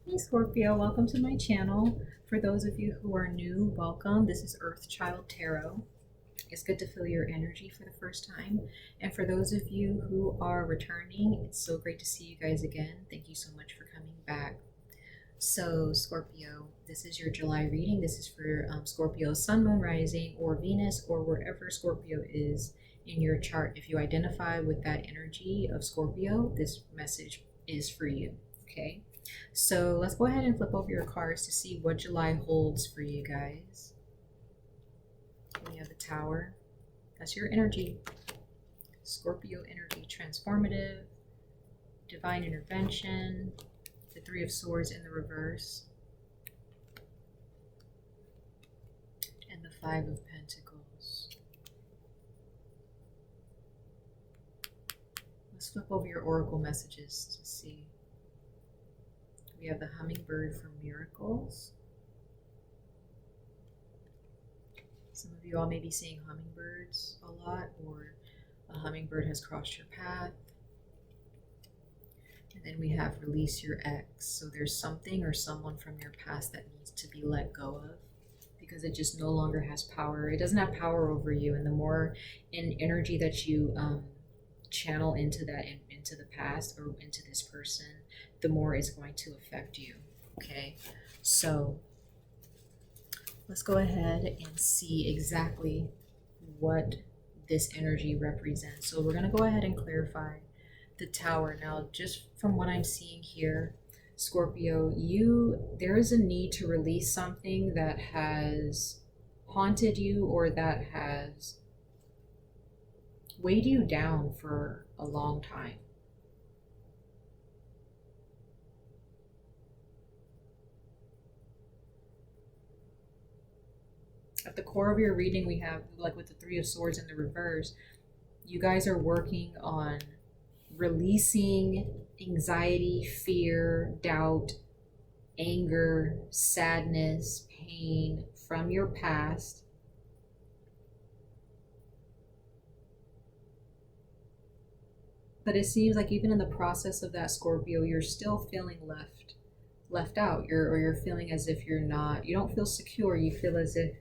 Hey Scorpio, welcome to my channel. For those of you who are new, welcome. This is Earth Child Tarot. It's good to feel your energy for the first time. And for those of you who are returning, it's so great to see you guys again. Thank you so much for coming back. So Scorpio, this is your July reading. This is for Scorpio Sun, Moon, Rising, or Venus, or wherever Scorpio is in your chart. If you identify with that energy of Scorpio, this message is for you, okay? So let's go ahead and flip over your cards to see what July holds for you guys. We have the Tower. That's your energy. Scorpio energy, transformative, divine intervention, the Three of Swords in the reverse, and the Five of Pentacles. Let's flip over your oracle messages to see. We have the hummingbird for miracles. Some of you all may be seeing hummingbirds a lot, or a hummingbird has crossed your path. And then we have release your ex. So there's something or someone from your past that needs to be let go of because it just no longer has power. It doesn't have power over you. And the more in energy that you channel into that, into the past or into this person, the more it's going to affect you. Okay, so let's go ahead and see exactly what this energy represents. So we're going to go ahead and clarify the Tower. Now, just from what I'm seeing here, Scorpio, there is a need to release something that has haunted you or that has weighed you down for a long time. At the core of your reading, we have, like with the Three of Swords in the reverse, you guys are working on releasing anxiety, fear, doubt, anger, sadness, pain from your past. But it seems like even in the process of that, Scorpio, you're still feeling left out. You're feeling as if you don't feel secure. You feel as if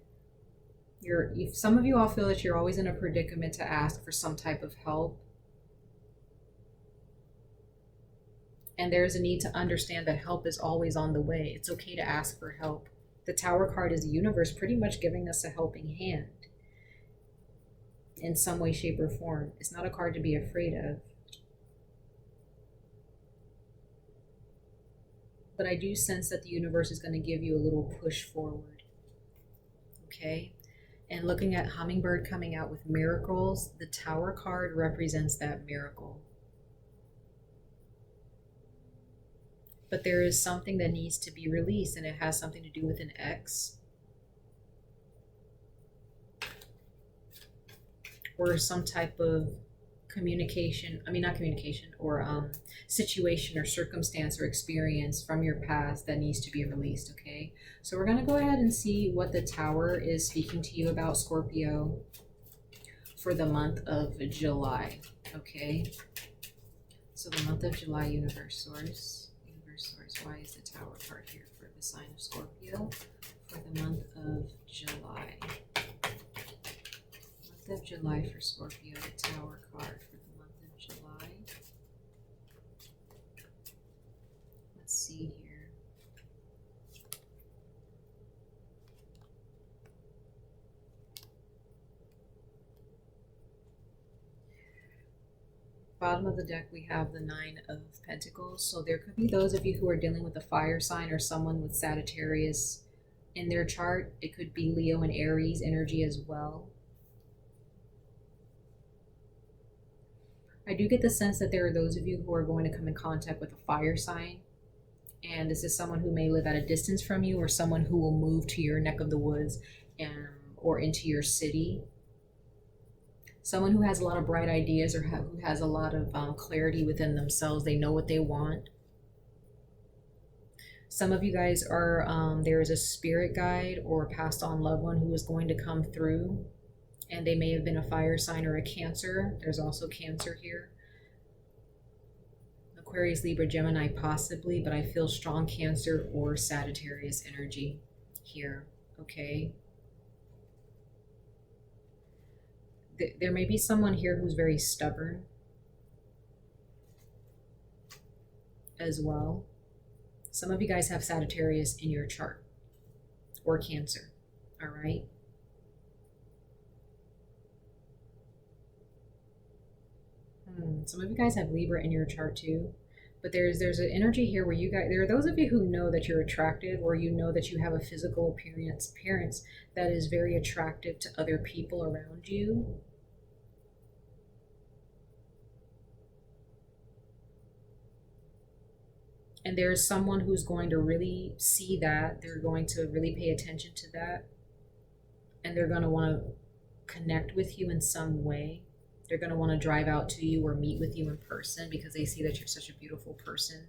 some of you all feel that you're always in a predicament to ask for some type of help. And there's a need to understand that help is always on the way. It's okay to ask for help. The Tower card is the universe pretty much giving us a helping hand in some way, shape, or form. It's not a card to be afraid of. But I do sense that the universe is going to give you a little push forward. Okay? And looking at hummingbird coming out with miracles, the Tower card represents that miracle. But there is something that needs to be released, and it has something to do with an ex. Or some type of or situation or circumstance or experience from your past that needs to be released, okay? So we're gonna go ahead and see what the Tower is speaking to you about, Scorpio, for the month of July, okay? So the month of July, Universe Source, why is the Tower card here for the sign of Scorpio for the month of July? Month of July for Scorpio, the Tower card for the month of July. Let's see here. Bottom of the deck, we have the Nine of Pentacles. So there could be those of you who are dealing with a fire sign or someone with Sagittarius in their chart. It could be Leo and Aries energy as well. I do get the sense that there are those of you who are going to come in contact with a fire sign. And this is someone who may live at a distance from you, or someone who will move to your neck of the woods or into your city. Someone who has a lot of bright ideas or who has a lot of clarity within themselves. They know what they want. Some of you guys are, there is a spirit guide or a passed on loved one who is going to come through. And they may have been a fire sign or a Cancer. There's also Cancer here. Aquarius, Libra, Gemini, possibly, but I feel strong Cancer or Sagittarius energy here, okay? There may be someone here who's very stubborn as well. Some of you guys have Sagittarius in your chart or Cancer, all right? Some of you guys have Libra in your chart too, but there's an energy here where you guys, there are those of you who know that you're attractive, or you know that you have a physical appearance that is very attractive to other people around you. And there's someone who's going to really see that. They're going to really pay attention to that. And they're going to want to connect with you in some way. They're going to want to drive out to you or meet with you in person because they see that you're such a beautiful person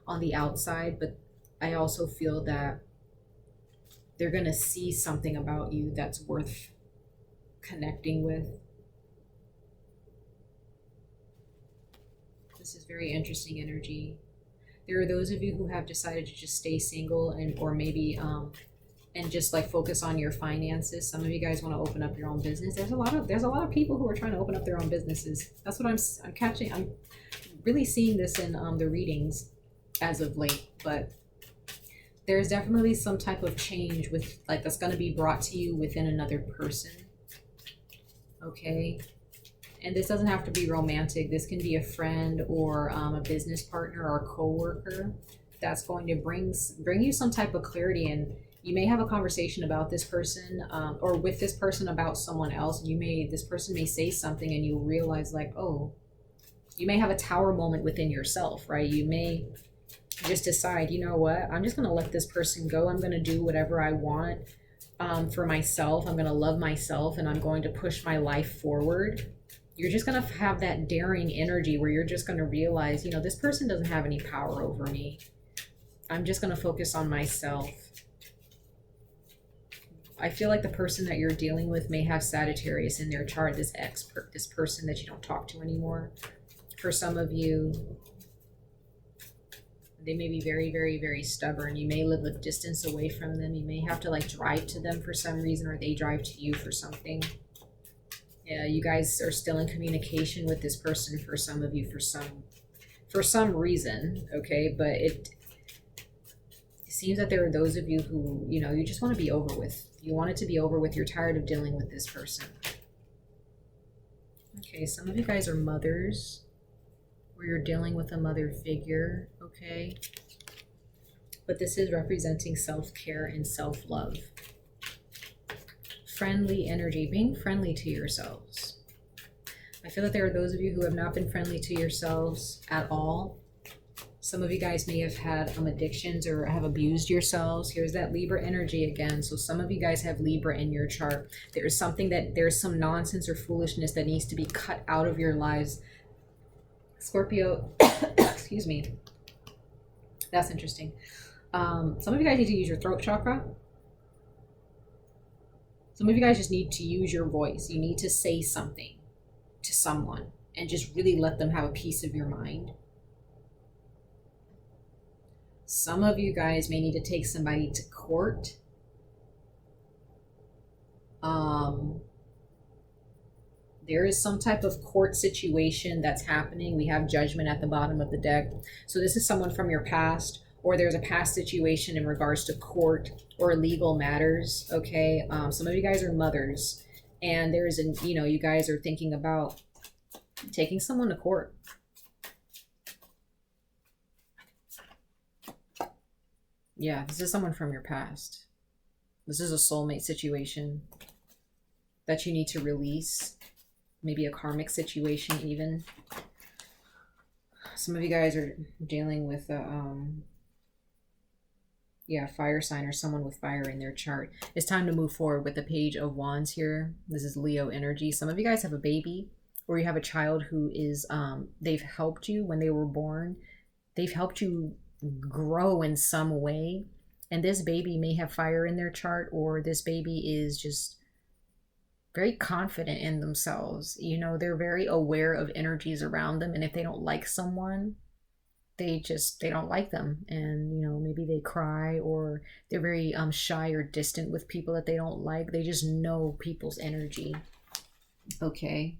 on the outside. But I also feel that they're going to see something about you that's worth connecting with. This is very interesting energy. There are those of you who have decided to just stay single and or maybe and just like focus on your finances. Some of you guys want to open up your own business. There's a lot of people who are trying to open up their own businesses. That's what I'm catching. I'm really seeing this in the readings as of late, but there's definitely some type of change with like that's going to be brought to you within another person. Okay. And this doesn't have to be romantic. This can be a friend or a business partner or a co-worker that's going to bring you some type of clarity. And you may have a conversation about this person or with this person about someone else. This person may say something and you realize like, oh, you may have a tower moment within yourself, right? You may just decide, you know what, I'm just going to let this person go. I'm going to do whatever I want for myself. I'm going to love myself and I'm going to push my life forward. You're just going to have that daring energy where you're just going to realize, you know, this person doesn't have any power over me. I'm just going to focus on myself. I feel like the person that you're dealing with may have Sagittarius in their chart, this person that you don't talk to anymore. For some of you, they may be very, very, very stubborn. You may live a distance away from them. You may have to like drive to them for some reason, or they drive to you for something. Yeah, you guys are still in communication with this person for some of you for some reason, okay? But it seems that there are those of you who, you know, you just want to be over with. You want it to be over with. You're tired of dealing with this person. Okay, some of you guys are mothers, or you're dealing with a mother figure, okay? But this is representing self-care and self-love. Friendly energy, being friendly to yourselves. I feel that there are those of you who have not been friendly to yourselves at all. Some of you guys may have had addictions or have abused yourselves. Here's that Libra energy again. So some of you guys have Libra in your chart. There's some nonsense or foolishness that needs to be cut out of your lives. Scorpio, excuse me. That's interesting. Some of you guys need to use your throat chakra. Some of you guys just need to use your voice. You need to say something to someone and just really let them have a piece of your mind. Some of you guys may need to take somebody to court. There is some type of court situation that's happening. We have Judgment at the bottom of the deck. So this is someone from your past, or there's a past situation in regards to court or legal matters, okay? Some of you guys are mothers, and there's you guys are thinking about taking someone to court. Yeah, this is someone from your past. This is a soulmate situation that you need to release. Maybe a karmic situation even. Some of you guys are dealing with fire sign or someone with fire in their chart. It's time to move forward with the Page of Wands here. This is Leo energy. Some of you guys have a baby, or you have a child who is, they've helped you when they were born. They've helped you grow in some way. And this baby may have fire in their chart, or this baby is just very confident in themselves. You know, they're very aware of energies around them. And if they don't like someone, they don't like them, and you know, maybe they cry, or they're very shy or distant with people that they don't like. They just know people's energy. Okay,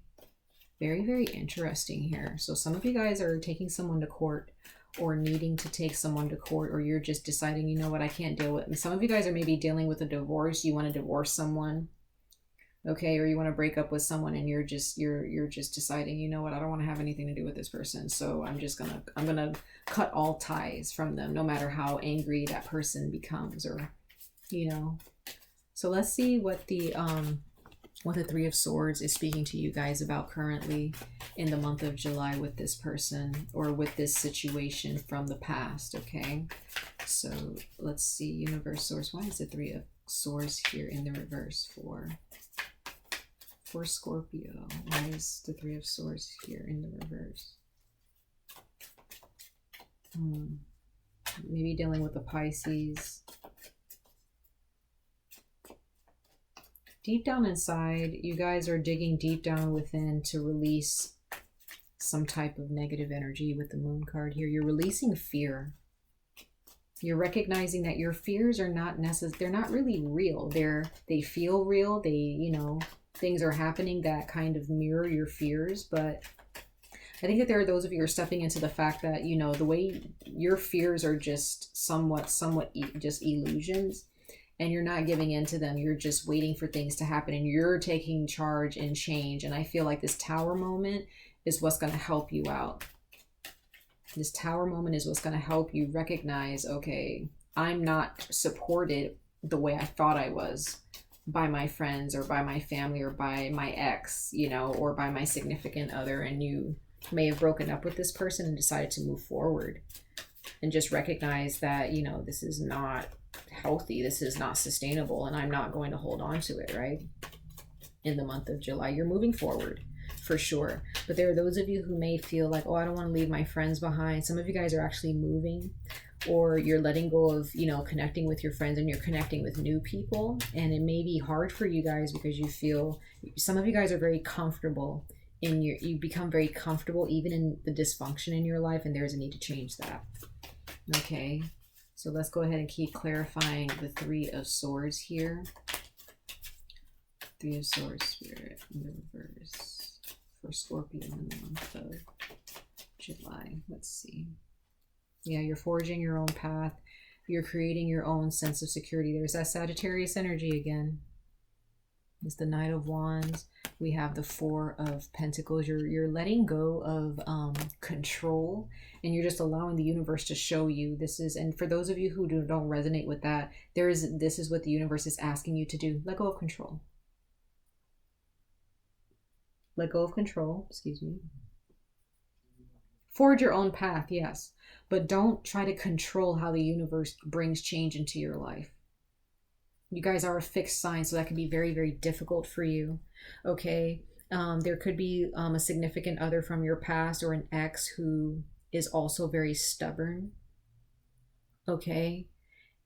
very, very interesting here. So some of you guys are taking someone to court, or needing to take someone to court, or you're just deciding, you know what, I can't deal with. And some of you guys are maybe dealing with a divorce. You want to divorce someone, okay, or you want to break up with someone, and you're just deciding, you know what, I don't want to have anything to do with this person, so I'm gonna cut all ties from them, no matter how angry that person becomes, or you know. So let's see what the Three of Swords is speaking to you guys about currently in the month of July with this person, or with this situation from the past. Okay, so let's see, universe, source, why is the Three of Swords here in the reverse for Scorpio? Why is the Three of Swords here in the reverse? Maybe dealing with the Pisces. Deep down inside, you guys are digging deep down within to release some type of negative energy with the Moon card here. You're releasing fear. You're recognizing that your fears are not necessary. They're not really real. They feel real. They, you know, things are happening that kind of mirror your fears, but I think that there are those of you who are stepping into the fact that, you know, the way your fears are just somewhat just illusions, and you're not giving in to them. You're just waiting for things to happen, and you're taking charge and change. And I feel like this Tower moment is what's going to help you out. This Tower moment is what's going to help you recognize, okay, I'm not supported the way I thought I was by my friends, or by my family, or by my ex, you know, or by my significant other. And you may have broken up with this person and decided to move forward, and just recognize that, you know, this is not healthy, this is not sustainable, and I'm not going to hold on to it, right? In the month of July, you're moving forward for sure. But there are those of you who may feel like, oh, I don't want to leave my friends behind. Some of you guys are actually moving, or you're letting go of, you know, connecting with your friends, and you're connecting with new people. And it may be hard for you guys because you feel, some of you guys are very comfortable in your, you become very comfortable even in the dysfunction in your life, and there's a need to change that. Okay, so let's go ahead and keep clarifying the Three of Swords here. Three of Swords, Spirit, in the reverse for Scorpio in the month of July. Let's see. Yeah, you're forging your own path. You're creating your own sense of security. There's that Sagittarius energy again. It's the Knight of Wands. We have the Four of Pentacles. You're letting go of control, and you're just allowing the universe to show you. This is, and for those of you who don't resonate with that, this is what the universe is asking you to do. Let go of control. Let go of control, excuse me. Forge your own path, yes, but don't try to control how the universe brings change into your life. You guys are a fixed sign, so that can be very, very difficult for you. Okay, there could be a significant other from your past, or an ex who is also very stubborn. Okay,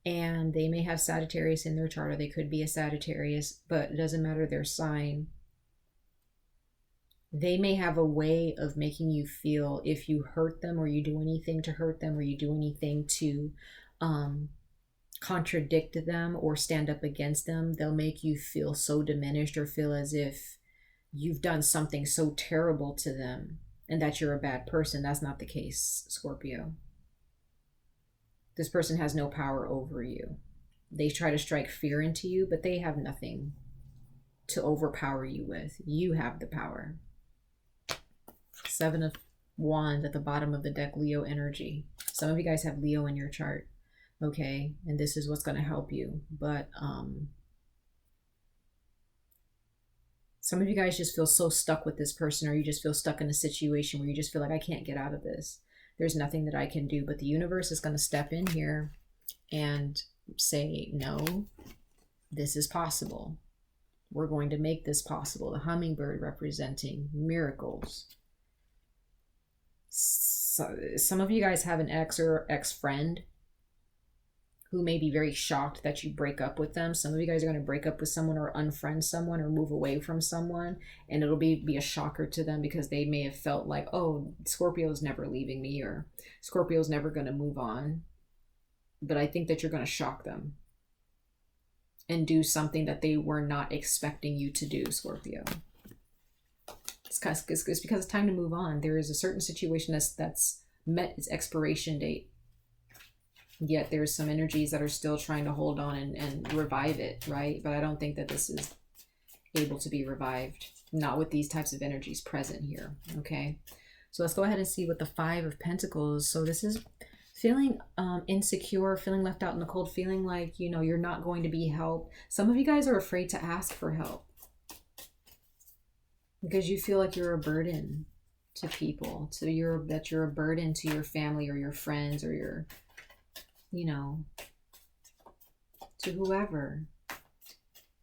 and they may have Sagittarius in their chart, or they could be a Sagittarius, but it doesn't matter their sign. They may have a way of making you feel, if you hurt them, or you do anything to hurt them, or you do anything to contradict them or stand up against them, they'll make you feel so diminished, or feel as if you've done something so terrible to them and that you're a bad person. That's not the case, Scorpio. This person has no power over you. They try to strike fear into you, but they have nothing to overpower you with. You have the power. Seven of Wands at the bottom of the deck, Leo energy. Some of you guys have Leo in your chart. Okay, and this is what's going to help you. But some of you guys just feel so stuck with this person, or you just feel stuck in a situation where you just feel like, I can't get out of this. There's nothing that I can do. But the universe is going to step in here and say, no, this is possible. We're going to make this possible. The hummingbird representing miracles. So some of you guys have an ex or ex-friend who may be very shocked that you break up with them. Some of you guys are going to break up with someone or unfriend someone or move away from someone, and it'll be a shocker to them because they may have felt like, oh, Scorpio's never leaving me, or Scorpio's never going to move on. But I think that you're going to shock them and do something that they were not expecting you to do, Scorpio. It's because it's time to move on. There is a certain situation that's met its expiration date. Yet there's some energies that are still trying to hold on and revive it, right? But I don't think that this is able to be revived. Not with these types of energies present here, okay? So let's go ahead and see what the Five of Pentacles. So this is feeling insecure, feeling left out in the cold, feeling like, you know, you're not going to be helped. Some of you guys are afraid to ask for help because you feel like you're a burden to people. So that you're a burden to your family or your friends or your, you know, to whoever.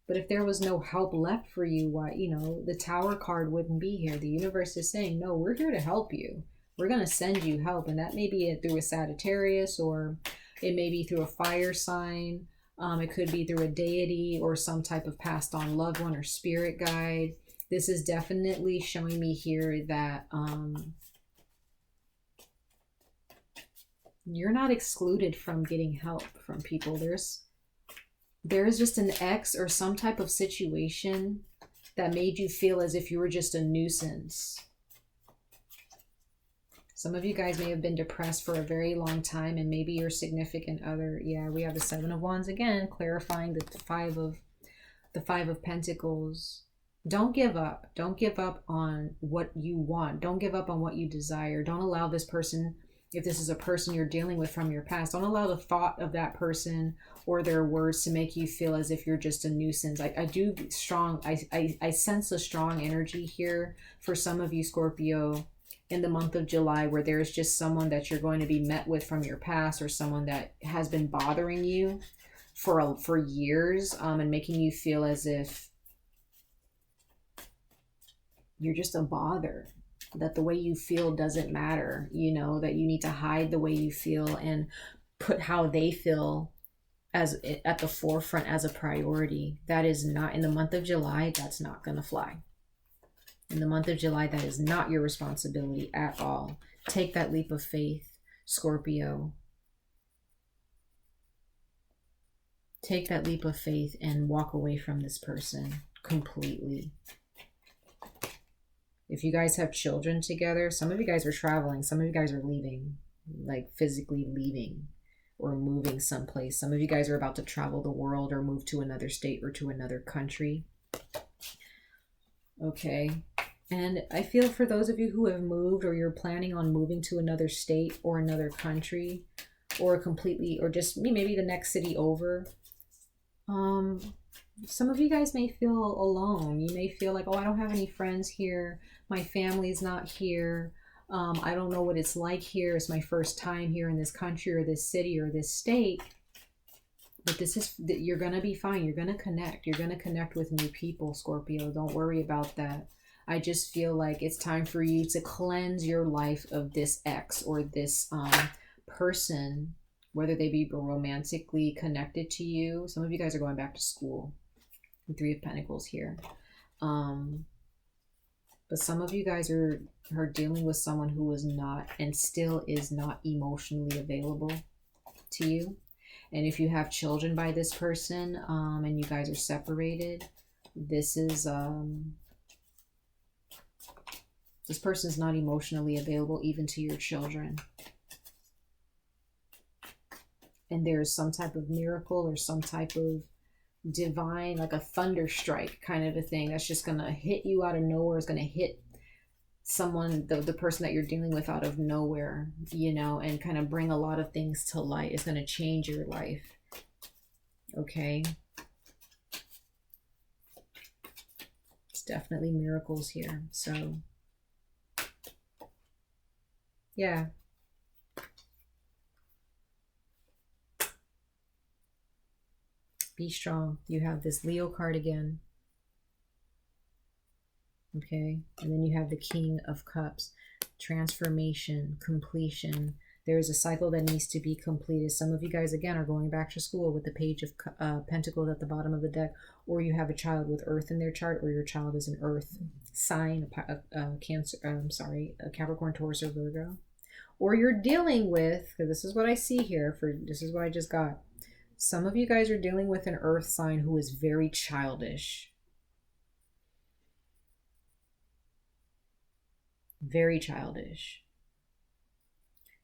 But if there was no help left for you, why, you know, the Tower card wouldn't be here. The universe is saying, no, we're here to help you. We're going to send you help. And that may be through a Sagittarius, or it may be through a fire sign. It could be through a deity or some type of passed on loved one or spirit guide. This is definitely showing me here that you're not excluded from getting help from people. There's just an ex or some type of situation that made you feel as if you were just a nuisance. Some of you guys may have been depressed for a very long time, and maybe your significant other, yeah, we have the Seven of Wands again, clarifying the Five of Pentacles. Don't give up. Don't give up on what you want. Don't give up on what you desire. Don't allow this person, if this is a person you're dealing with from your past, don't allow the thought of that person or their words to make you feel as if you're just a nuisance. I sense a strong energy here for some of you, Scorpio, in the month of July, where there's just someone that you're going to be met with from your past, or someone that has been bothering you for years, and making you feel as if you're just a bother, that the way you feel doesn't matter, you know, that you need to hide the way you feel and put how they feel as at the forefront as a priority. That is not, in the month of July, that's not going to fly. In the month of July, that is not your responsibility at all. Take that leap of faith, Scorpio. Take that leap of faith and walk away from this person completely. If you guys have children together, some of you guys are traveling, some of you guys are leaving, like physically leaving or moving someplace. Some of you guys are about to travel the world or move to another state or to another country. Okay. And I feel for those of you who have moved, or you're planning on moving to another state or another country, or completely, or just maybe the next city over, some of you guys may feel alone. You may feel like, oh, I don't have any friends here. My family's not here. I don't know what it's like here. It's my first time here in this country or this city or this state. But you're going to be fine. You're going to connect. You're going to connect with new people, Scorpio. Don't worry about that. I just feel like it's time for you to cleanse your life of this ex or this person, whether they be romantically connected to you. Some of you guys are going back to school. The Three of Pentacles here. But some of you guys are dealing with someone who was not and still is not emotionally available to you. And if you have children by this person, and you guys are separated, this person's not emotionally available even to your children. And there's some type of miracle or some type of divine, like a thunder strike kind of a thing that's just going to hit you out of nowhere. It's going to hit someone, the person that you're dealing with, out of nowhere, you know, and kind of bring a lot of things to light. It's going to change your life. Okay. It's definitely miracles here. So yeah. Be strong. You have this Leo card again. Okay. And then you have the King of Cups. Transformation, completion. There's a cycle that needs to be completed. Some of you guys, again, are going back to school with the Page of Pentacles at the bottom of the deck, or you have a child with Earth in their chart, or your child is an Earth sign, a Capricorn, Taurus, or Virgo. Or you're dealing with, because this is what I see here, this is what I just got. Some of you guys are dealing with an Earth sign who is very childish. Very childish.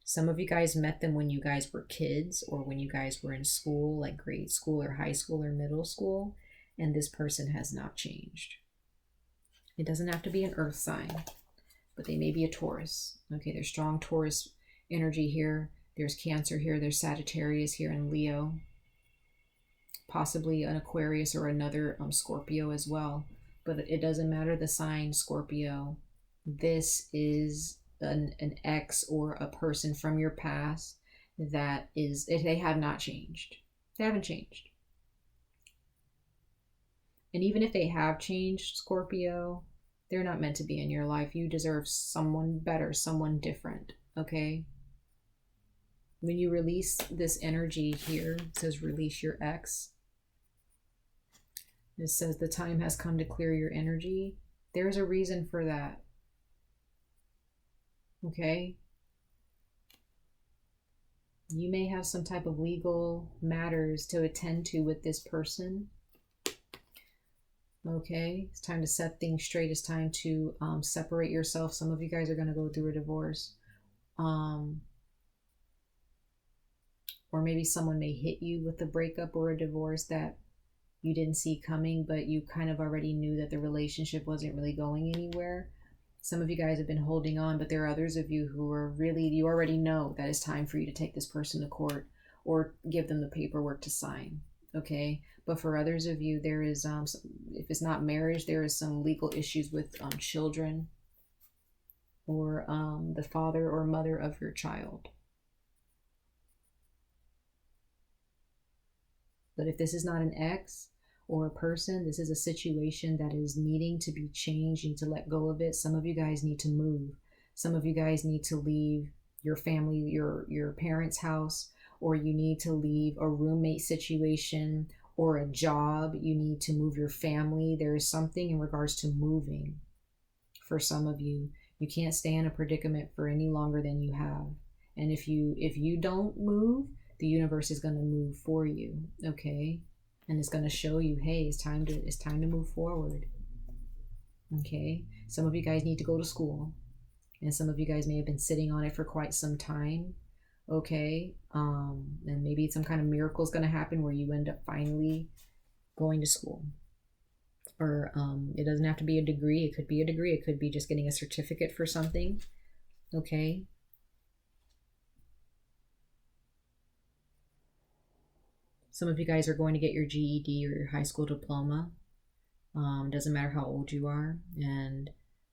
Some of you guys met them when you guys were kids, or when you guys were in school, like grade school or high school or middle school, and this person has not changed. It doesn't have to be an Earth sign, but they may be a Taurus. Okay, there's strong Taurus energy here. There's Cancer here. There's Sagittarius here, and Leo. Possibly an Aquarius or another Scorpio as well. But it doesn't matter the sign, Scorpio. This is an ex or a person from your past that is, they have not changed. They haven't changed. And even if they have changed, Scorpio, they're not meant to be in your life. You deserve someone better, someone different, okay? When you release this energy here, it says release your ex. It says the time has come to clear your energy. There's a reason for that. Okay? You may have some type of legal matters to attend to with this person. Okay? It's time to set things straight. It's time to separate yourself. Some of you guys are going to go through a divorce. Or maybe someone may hit you with a breakup or a divorce that you didn't see coming, but you kind of already knew that the relationship wasn't really going anywhere. Some of you guys have been holding on, but there are others of you who are really, you already know that it's time for you to take this person to court or give them the paperwork to sign, okay? But for others of you, there is, if it's not marriage, there is some legal issues with children or the father or mother of your child. But if this is not an ex or a person, this is a situation that is needing to be changed. You need to let go of it. Some of you guys need to move. Some of you guys need to leave your family, your parents' house, or you need to leave a roommate situation or a job. You need to move your family. There is something in regards to moving for some of you. You can't stay in a predicament for any longer than you have. And if you don't move, the universe is going to move for you, okay? And it's going to show you, hey, it's time to move forward. Okay? Some of you guys need to go to school. And some of you guys may have been sitting on it for quite some time. Okay? And maybe some kind of miracle is going to happen where you end up finally going to school. Or it doesn't have to be a degree. It could be a degree. It could be just getting a certificate for something. Okay? Some of you guys are going to get your GED or your high school diploma. Doesn't matter how old you are. And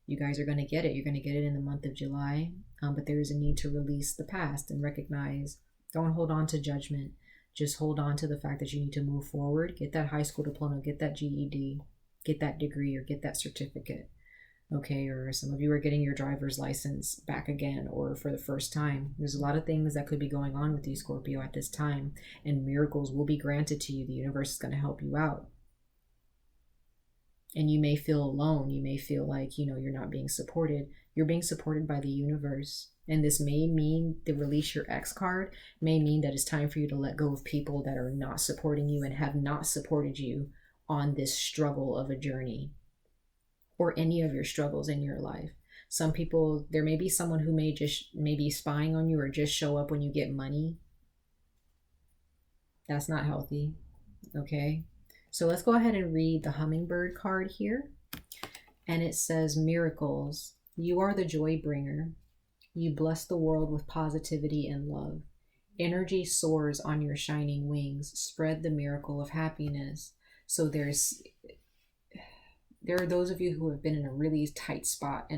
you guys are going to get it. You're going to get it in the month of July. But there is a need to release the past and recognize. Don't hold on to judgment. Just hold on to the fact that you need to move forward. Get that high school diploma. Get that GED. Get that degree or get that certificate. Okay, or some of you are getting your driver's license back again or for the first time. There's a lot of things that could be going on with you, Scorpio, at this time, and miracles will be granted to you. The universe is going to help you out. And you may feel alone. You may feel like, you're not being supported. You're being supported by the universe. And this may mean the release your ex card, may mean that it's time for you to let go of people that are not supporting you and have not supported you on this struggle of a journey. Or any of your struggles in your life. Some people, there may be someone who may be spying on you or just show up when you get money. That's not healthy. Okay. So let's go ahead and read the hummingbird card here. And it says, miracles. You are the joy bringer. You bless the world with positivity and love. Energy soars on your shining wings. Spread the miracle of happiness. So there are those of you who have been in a really tight spot,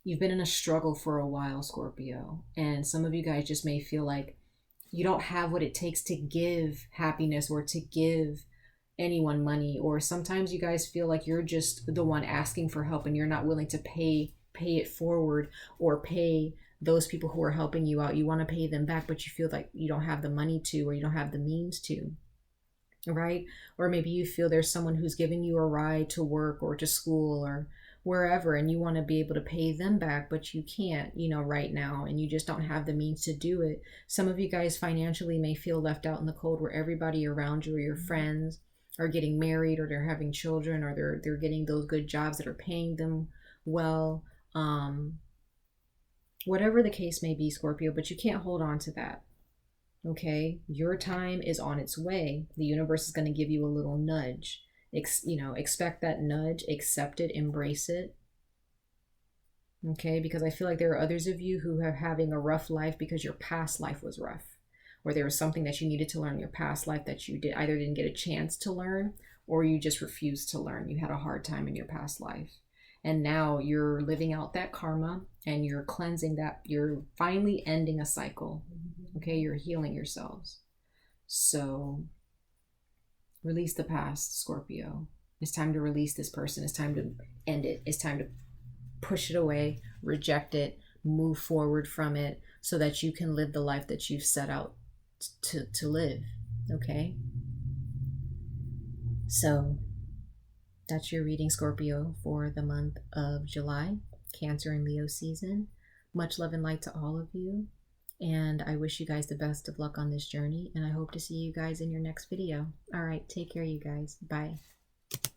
you've been in a struggle for a while, Scorpio. And some of you guys just may feel like you don't have what it takes to give happiness or to give anyone money. Or sometimes you guys feel like you're just the one asking for help and you're not willing to pay it forward or pay those people who are helping you out, you want to pay them back, but you feel like you don't have the money to, or you don't have the means to, right? Or maybe you feel there's someone who's giving you a ride to work or to school or wherever, and you want to be able to pay them back, but you can't, you know, right now, and you just don't have the means to do it. Some of you guys financially may feel left out in the cold, where everybody around you or your friends are getting married, or they're having children, or they're getting those good jobs that are paying them well. Whatever the case may be, Scorpio, but you can't hold on to that. Okay, your time is on its way. The universe is going to give you a little nudge. You know, expect that nudge, accept it, embrace it. Okay, because I feel like there are others of you who are having a rough life because your past life was rough, or there was something that you needed to learn in your past life that you either didn't get a chance to learn, or you just refused to learn. You had a hard time in your past life. And now you're living out that karma, and you're cleansing that. You're finally ending a cycle. Okay, you're healing yourselves. So release the past, Scorpio. It's time to release this person. It's time to end it. It's time to push it away, reject it, move forward from it, so that you can live the life that you've set out to live. Okay? So that's your reading, Scorpio, for the month of July, Cancer and Leo season. Much love and light to all of you. And I wish you guys the best of luck on this journey. And I hope to see you guys in your next video. All right, take care, you guys. Bye.